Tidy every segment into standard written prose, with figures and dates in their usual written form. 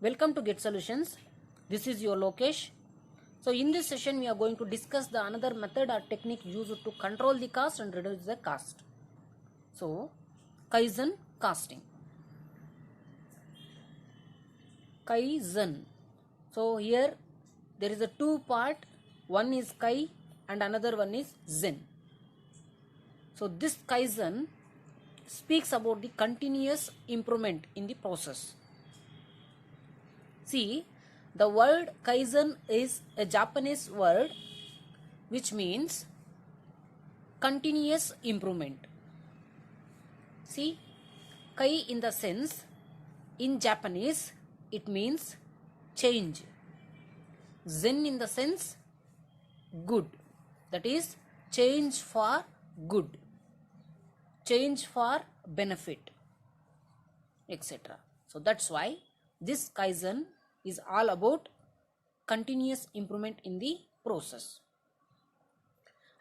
Welcome to Get Solutions. This is your Lokesh. So in this session we are going to discuss the another method or technique used to control the cost and reduce the cost. So Kaizen costing. Kaizen. So here there is a two part. One is Kai and another one is Zen. So this Kaizen speaks about the continuous improvement in the process. See, the word Kaizen is a Japanese word which means continuous improvement. See, Kai in the sense, in Japanese, it means change. Zen in the sense, good. That is, change for good, change for benefit, etc. So that's why this Kaizen is all about continuous improvement in the process.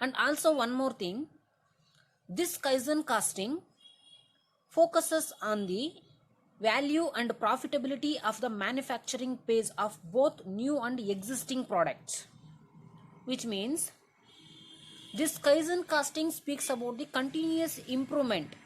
And also one more thing, this Kaizen costing focuses on the value and profitability of the manufacturing phase of both new and existing products, which means this Kaizen costing speaks about the continuous improvement,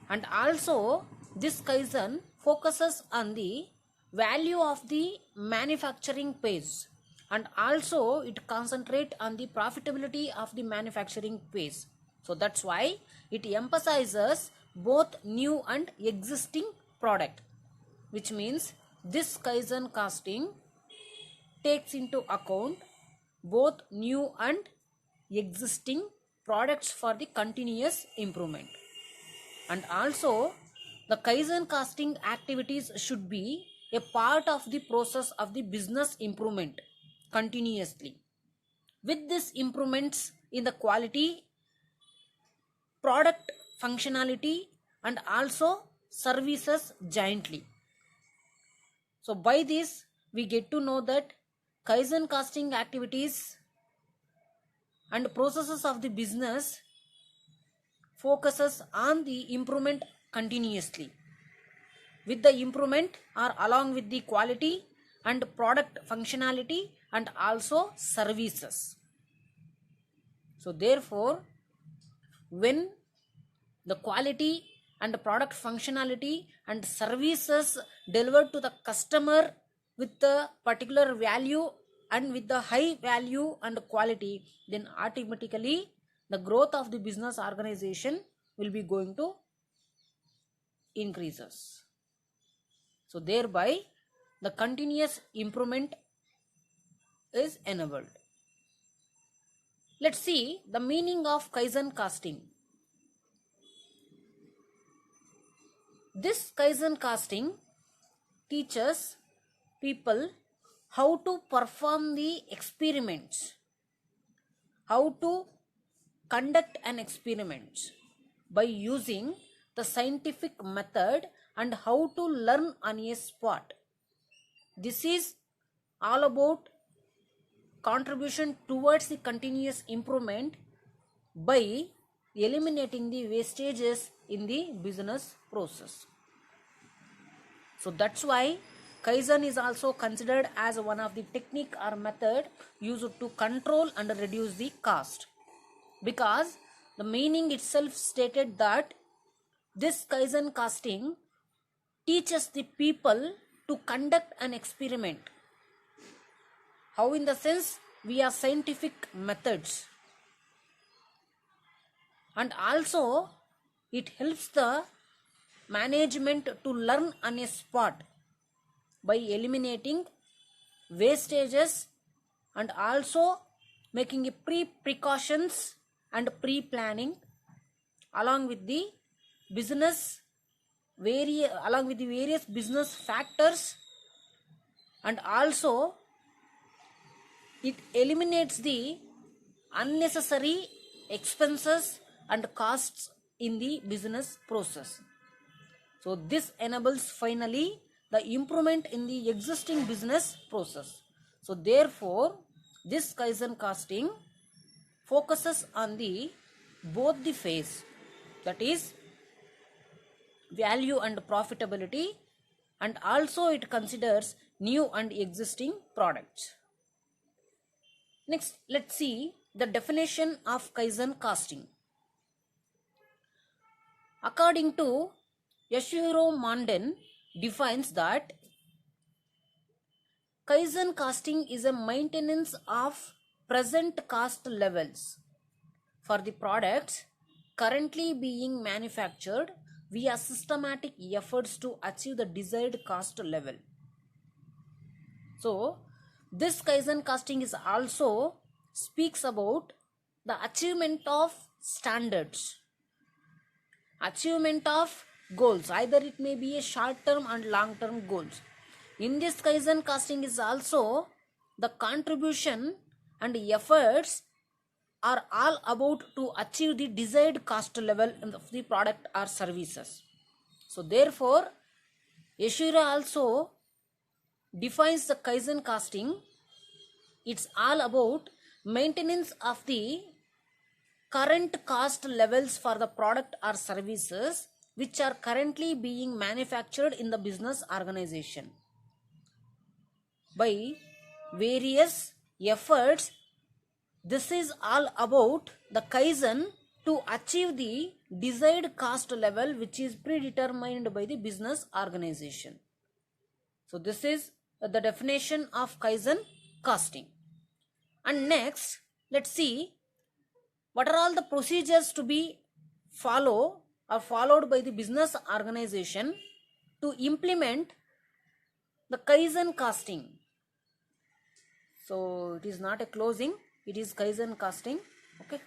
and also this Kaizen focuses on the value of the manufacturing phase, and also it concentrates on the profitability of the manufacturing phase. So that's why it emphasizes both new and existing product, which means this Kaizen costing takes into account both new and existing products for the continuous improvement. And also the Kaizen costing activities should be a part of the process of the business improvement continuously, with these improvements in the quality, product functionality, and also services jointly. So by this we get to know that Kaizen costing activities and processes of the business focuses on the improvement continuously, with the improvement or along with the quality and product functionality and also services. So therefore, when the quality and product functionality and services delivered to the customer with the particular value and with the high value and quality, then automatically the growth of the business organization will be going to increases. So thereby the continuous improvement is enabled. Let's see the meaning of Kaizen costing. This Kaizen costing teaches people how to perform the experiments, how to conduct an experiment by using the scientific method, and how to learn on a spot. This is all about contribution towards the continuous improvement by eliminating the wastages in the business process. So that's why Kaizen is also considered as one of the technique or method used to control and reduce the cost, because the meaning itself stated that this Kaizen costing teaches the people to conduct an experiment. How? In the sense, via scientific methods, and also it helps the management to learn on a spot by eliminating wastages and also making a precautions and pre-planning along with the various business factors, and also it eliminates the unnecessary expenses and costs in the business process. So this enables finally the improvement in the existing business process. So therefore this Kaizen costing focuses on the both the phase, that is value and profitability, and also it considers new and existing products. Next, let's see the definition of Kaizen casting. According to Yashiro Manden defines that Kaizen casting is a maintenance of present cost levels for the products currently being manufactured via systematic efforts to achieve the desired cost level. So, this Kaizen casting is also speaks about the achievement of standards, achievement of goals, either it may be a short term and long term goals. In this Kaizen casting is also the contribution and efforts are all about to achieve the desired cost level of the product or services. So therefore, Yeshira also defines the Kaizen casting. It's all about maintenance of the current cost levels for the product or services which are currently being manufactured in the business organization by various efforts. This is all about the Kaizen to achieve the desired cost level which is predetermined by the business organization. So this is the definition of Kaizen casting. And next, let's see what are all the procedures to be followed by the business organization to implement the Kaizen casting. So it is not a closing, it is Kaizen casting. Okay.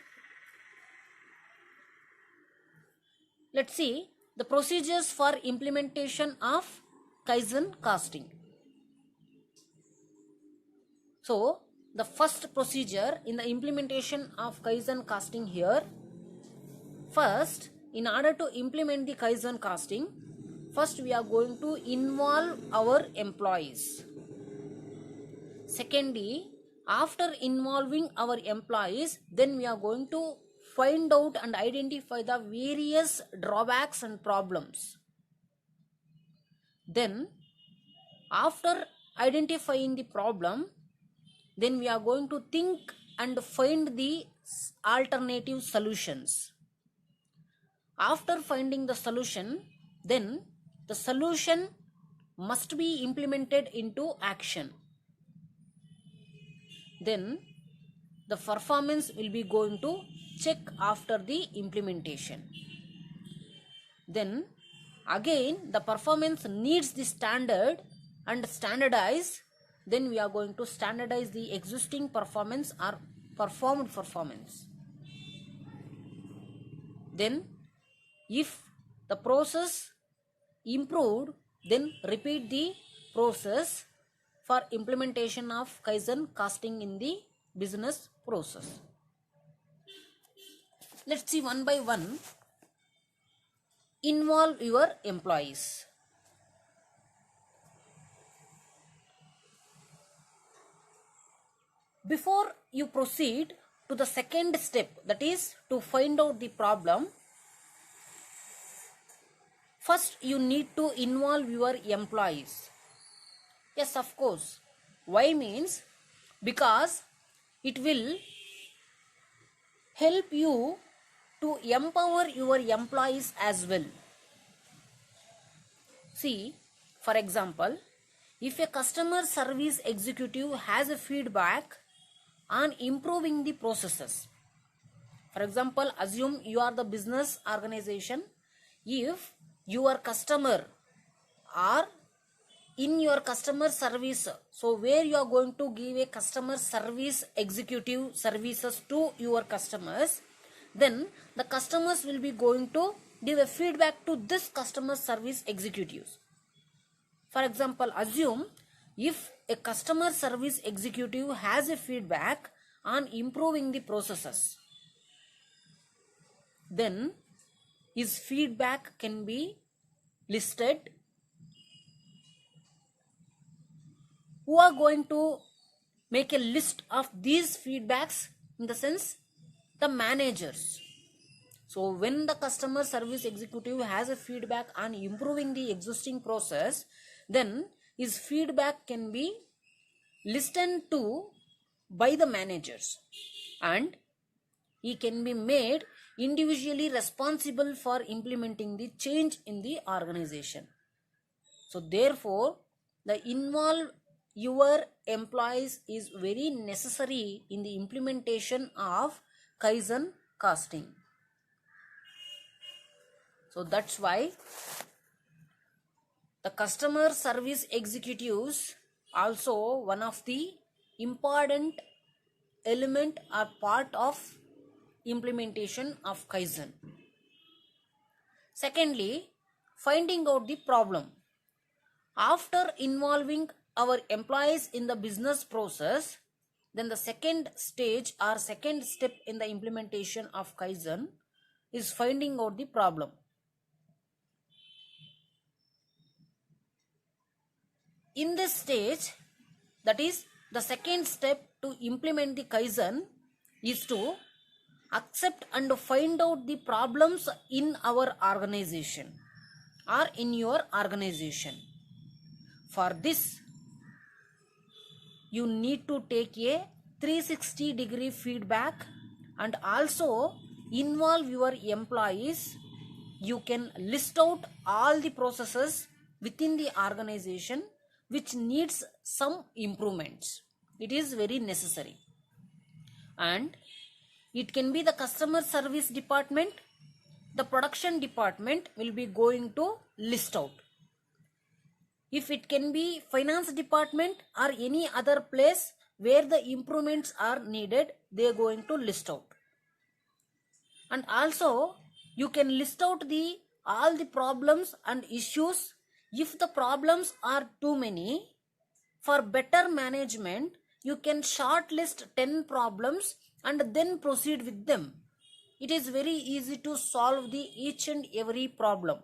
Let's see the procedures for implementation of Kaizen casting. So the first procedure in the implementation of Kaizen casting here, first, in order to implement the Kaizen casting, first we are going to involve our employees. Secondly, after involving our employees, then we are going to find out and identify the various drawbacks and problems. Then, after identifying the problem, then we are going to think and find the alternative solutions. After finding the solution, then the solution must be implemented into action. Then the performance will be going to check after the implementation. Then again the performance needs the standard and standardize. Then we are going to standardize the existing performance or performed performance. Then if the process improved, then repeat the process for implementation of Kaizen casting in the business process. Let's see one by one. Involve your employees. Before you proceed to the second step, that is to find out the problem, first you need to involve your employees. Yes, of course. Why means because it will help you to empower your employees as well. See, for example, if a customer service executive has a feedback on improving the processes. For example, assume you are the business organization. If your customer are in your customer service, so where you are going to give a customer service executive services to your customers, then the customers will be going to give a feedback to this customer service executives. For example, assume if a customer service executive has a feedback on improving the processes, then his feedback can be listed. Who are going to make a list of these feedbacks? In the sense, the managers. So when the customer service executive has a feedback on improving the existing process, then his feedback can be listened to by the managers, and he can be made individually responsible for implementing the change in the organization. So therefore, the involve your employees is very necessary in the implementation of Kaizen casting. So that's why the customer service executives also one of the important element or part of implementation of Kaizen. Secondly, finding out the problem. After involving our employees in the business process, then the second stage or second step in the implementation of Kaizen is finding out the problem. In this stage, that is the second step to implement the Kaizen is to accept and find out the problems in our organization or in your organization. For this, you need to take a 360-degree feedback and also involve your employees. You can list out all the processes within the organization which needs some improvements. It is very necessary. And it can be the customer service department, the production department will be going to list out. If it can be finance department or any other place where the improvements are needed, they are going to list out. And also you can list out all the problems and issues. If the problems are too many, for better management, you can shortlist 10 problems and then proceed with them. It is very easy to solve each and every problem.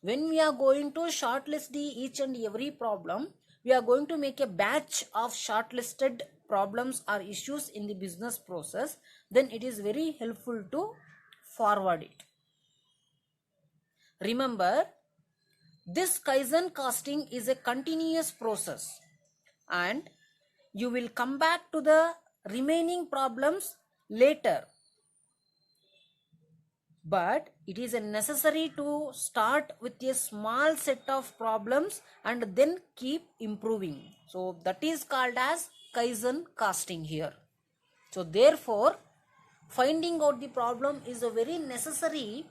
When we are going to shortlist each and every problem, we are going to make a batch of shortlisted problems or issues in the business process. Then it is very helpful to forward it. Remember, this Kaizen casting is a continuous process and you will come back to the remaining problems later. But it is necessary to start with a small set of problems and then keep improving. So that is called as Kaizen casting here. So therefore, finding out the problem is a very necessary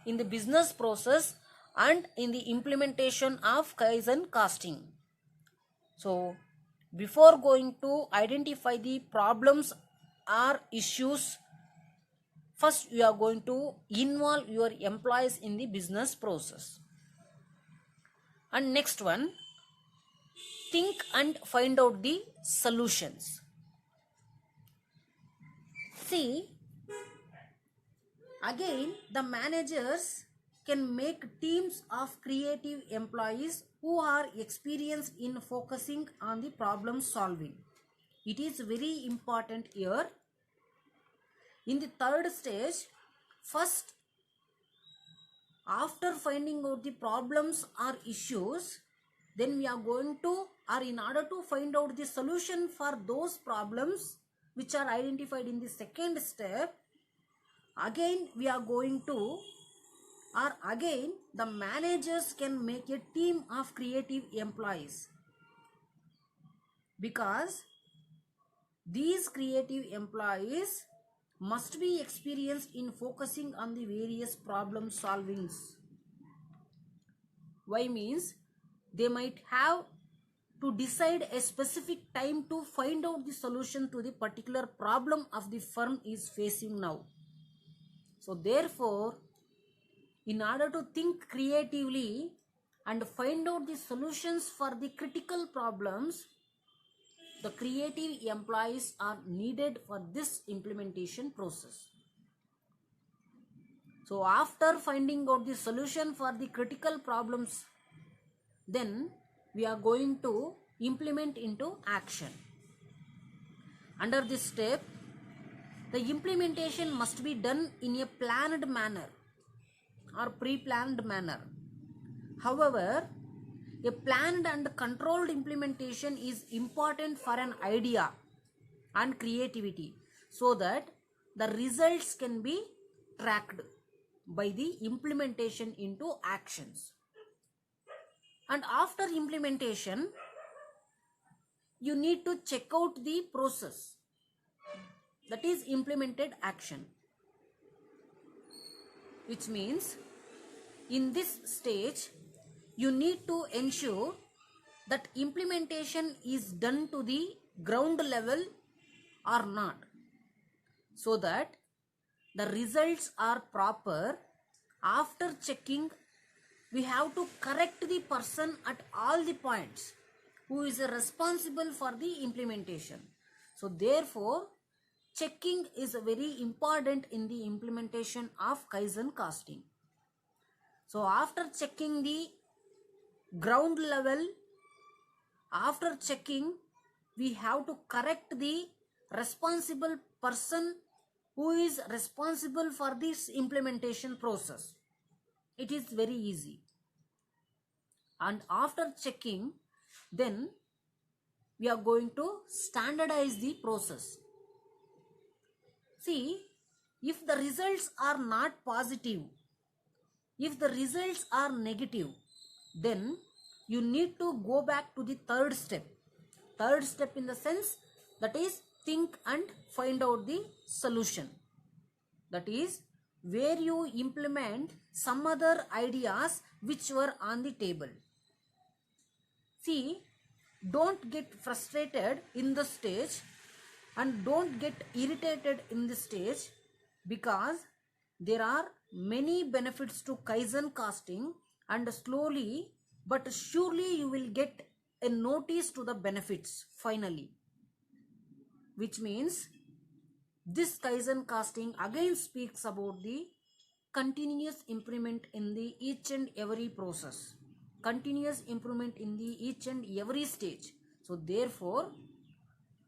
in the business process and in the implementation of Kaizen casting. So before going to identify the problems or issues, first you are going to involve your employees in the business process. And next one, think and find out the solutions. See, again the managers can make teams of creative employees who are experienced in focusing on the problem solving. It is very important here. In the third stage, first, after finding out the problems or issues, then we are going to, or in order to find out the solution for those problems which are identified in the second step, again we are going to, or again the managers can make a team of creative employees, because these creative employees must be experienced in focusing on the various problem solvings. Why means they might have to decide a specific time to find out the solution to the particular problem of the firm is facing now. So therefore, in order to think creatively and find out the solutions for the critical problems, the creative employees are needed for this implementation process. So after finding out the solution for the critical problems, then we are going to implement into action. Under this step, the implementation must be done in a planned manner or pre-planned manner. However, A planned and controlled implementation is important for an idea and creativity so that the results can be tracked by the implementation into actions. And after implementation, you need to check out the process, that is implemented action, which means in this stage you need to ensure that implementation is done to the ground level or not, so that the results are proper. After checking, we have to correct the person at all the points who is responsible for the implementation. So therefore, checking is very important in the implementation of Kaizen casting. So after checking the ground level, after checking, we have to correct the responsible person who is responsible for this implementation process. It is very easy. And after checking, then we are going to standardize the process. See, if the results are not positive, if the results are negative, then you need to go back to the third step. Third step in the sense, that is think and find out the solution. That is where you implement some other ideas which were on the table. See, don't get frustrated in the stage and don't get irritated in the stage, because there are many benefits to Kaizen casting, and slowly but surely you will get a notice to the benefits finally, which means this Kaizen casting again speaks about the continuous improvement in the each and every process, continuous improvement in the each and every stage. So therefore,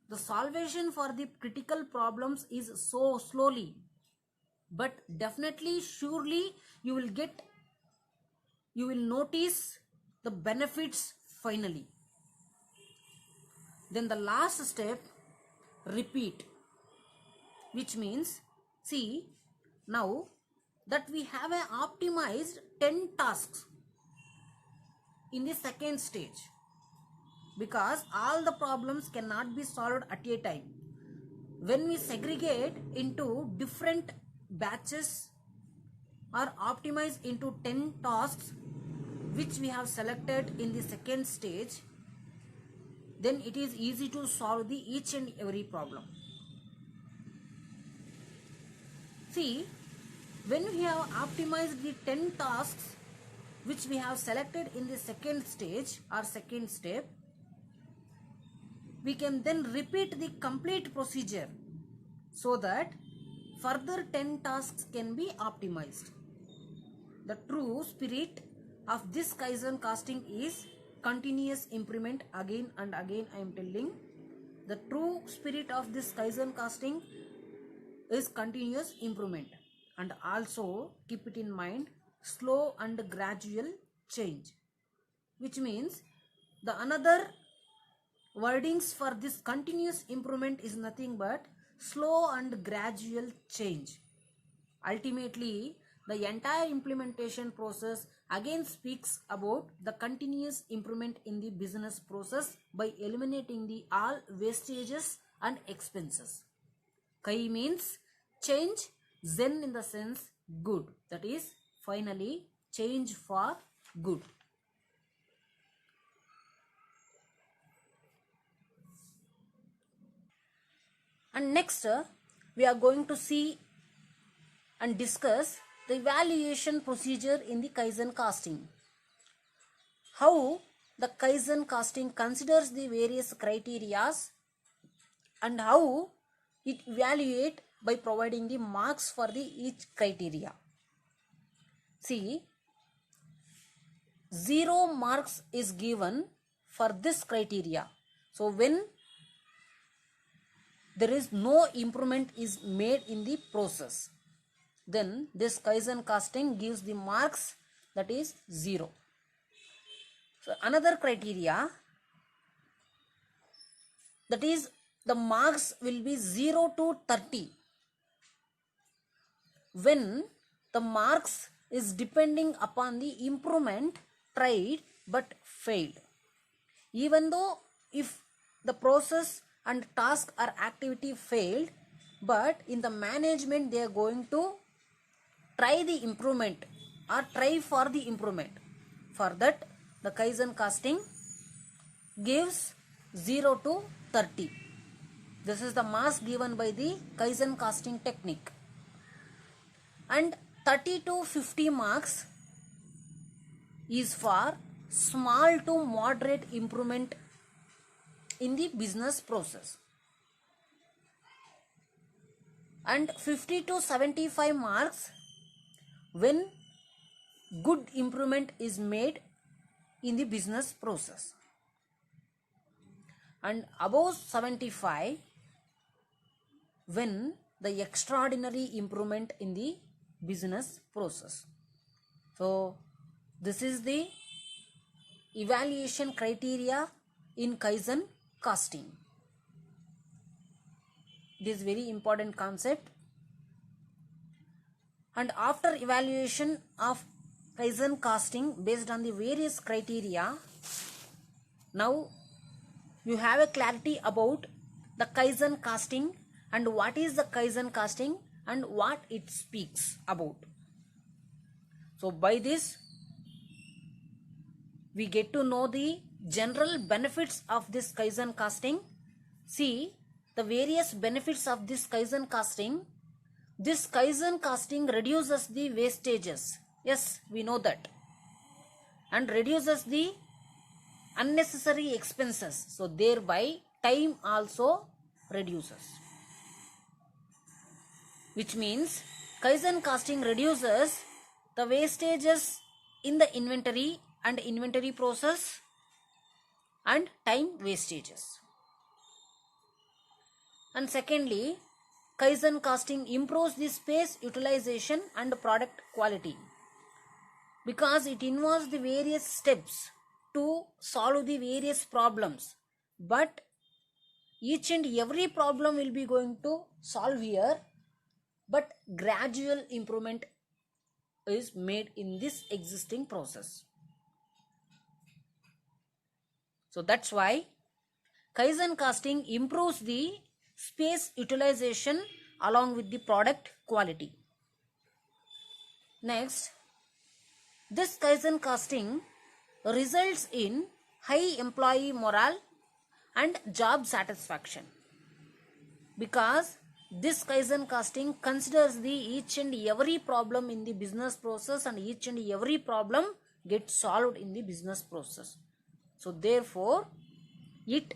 the salvation for the critical problems is so slowly, but definitely surely you will notice the benefits finally. Then the last step, repeat, which means, see, now that we have a optimized 10 tasks in the second stage, because all the problems cannot be solved at a time. When we segregate into different batches or optimize into 10 tasks which we have selected in the second stage, then it is easy to solve the each and every problem. See, when we have optimized the 10 tasks which we have selected in the second stage or second step, we can then repeat the complete procedure so that further 10 tasks can be optimized. The true spirit of this Kaizen casting is continuous improvement. Again and again I am telling, the true spirit of this Kaizen casting is continuous improvement. And also keep it in mind, slow and gradual change, which means the another wordings for this continuous improvement is nothing but slow and gradual change. Ultimately, the entire implementation process again speaks about the continuous improvement in the business process by eliminating the all wastages and expenses. Kai means change, Zen in the sense good, that is finally change for good. And next we are going to see and discuss the evaluation procedure in the Kaizen casting. How the Kaizen casting considers the various criteria and how it evaluates by providing the marks for the each criteria. See, 0 marks is given for this criteria. So when there is no improvement is made in the process, then this Kaizen casting gives the marks, that is 0. So another criteria, that is the marks will be 0 to 30 when the marks is depending upon the improvement tried but failed. Even though if the process and task or activity failed, but in the management they are going to try the improvement or try for the improvement. For that, the Kaizen casting gives 0 to 30. This is the marks given by the Kaizen casting technique. And 30 to 50 marks is for small to moderate improvement in the business process. And 50 to 75 marks when good improvement is made in the business process. And above 75 when the extraordinary improvement in the business process. So this is the evaluation criteria in Kaizen casting. It is very important concept. And after evaluation of Kaizen casting based on the various criteria, now you have a clarity about the Kaizen casting and what is the Kaizen casting and what it speaks about. So by this we get to know the general benefits of this Kaizen casting. See the various benefits of this Kaizen casting. This Kaizen casting reduces the wastages. Yes, we know that. And reduces the unnecessary expenses. So thereby time also reduces. Which means Kaizen casting reduces the wastages in the inventory and inventory process and time wastages. And secondly, Kaizen casting improves the space utilization and product quality because it involves the various steps to solve the various problems. But each and every problem will be going to solve here, but gradual improvement is made in this existing process. So that's why Kaizen casting improves the space utilization along with the product quality. Next, this Kaizen casting results in high employee morale and job satisfaction because this Kaizen casting considers the each and every problem in the business process and each and every problem gets solved in the business process. So therefore, it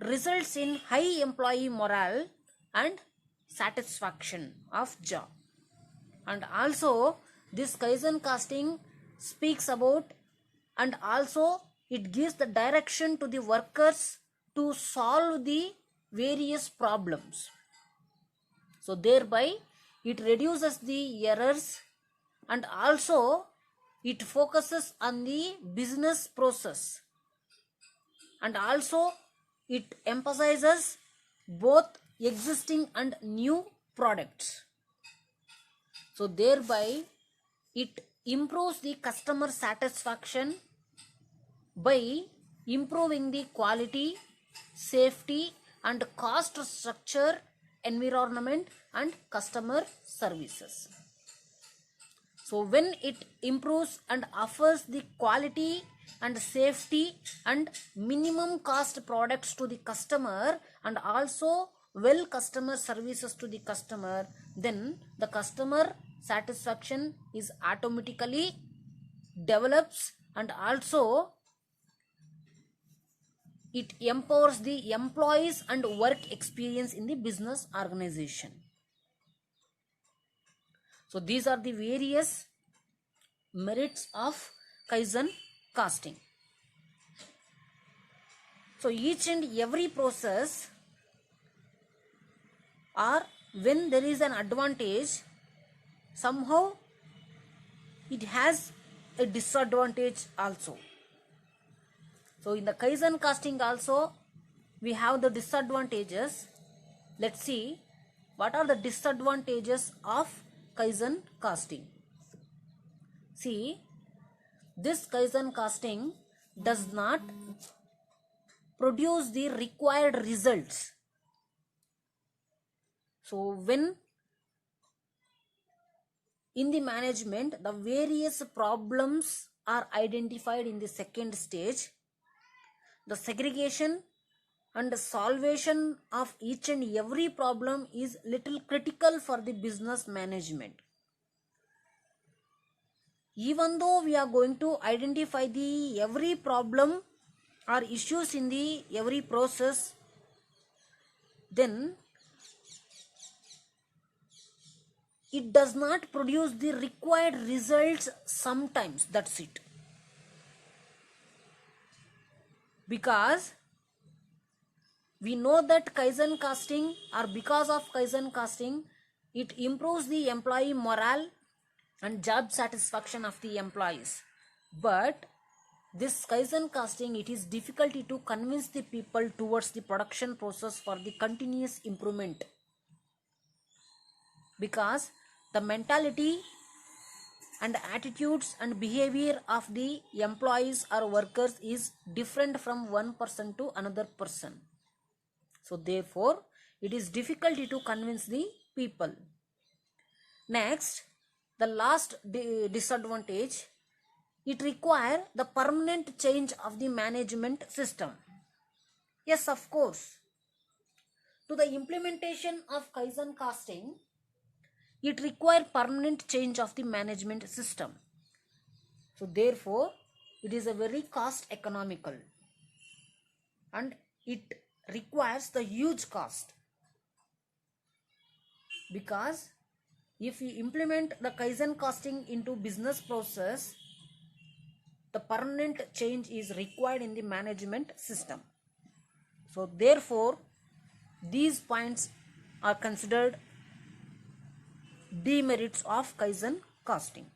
results in high employee morale and satisfaction of job. And also this Kaizen casting speaks about and also it gives the direction to the workers to solve the various problems. So thereby it reduces the errors and also it focuses on the business process and also it emphasizes both existing and new products. So thereby it improves the customer satisfaction by improving the quality, safety and cost structure, environment and customer services. So when it improves and offers the quality and safety and minimum cost products to the customer and also well customer services to the customer, then the customer satisfaction is automatically develops and also it empowers the employees and work experience in the business organization. So these are the various merits of Kaizen casting. So each and every process or when there is an advantage, somehow it has a disadvantage also. So in the Kaizen casting also we have the disadvantages. Let's see what are the disadvantages of Kaizen casting. See, this Kaizen casting does not produce the required results. So when in the management the various problems are identified in the second stage, the segregation and the solvation of each and every problem is little critical for the business management. Even though we are going to identify the every problem or issues in the every process, then it does not produce the required results sometimes. That's it. Because we know that Kaizen casting, or because of Kaizen casting, it improves the employee morale and job satisfaction of the employees. But this Kaizen casting, it is difficulty to convince the people towards the production process for the continuous improvement, because the mentality and attitudes and behavior of the employees or workers is different from one person to another person. So therefore it is difficulty to convince the people. Next, the last disadvantage, it requires the permanent change of the management system. Yes, of course. To the implementation of Kaizen casting, it requires permanent change of the management system. So therefore it is a very cost economical and it requires the huge cost, because if you implement the Kaizen casting into business process, the permanent change is required in the management system. So therefore these points are considered demerits of Kaizen casting.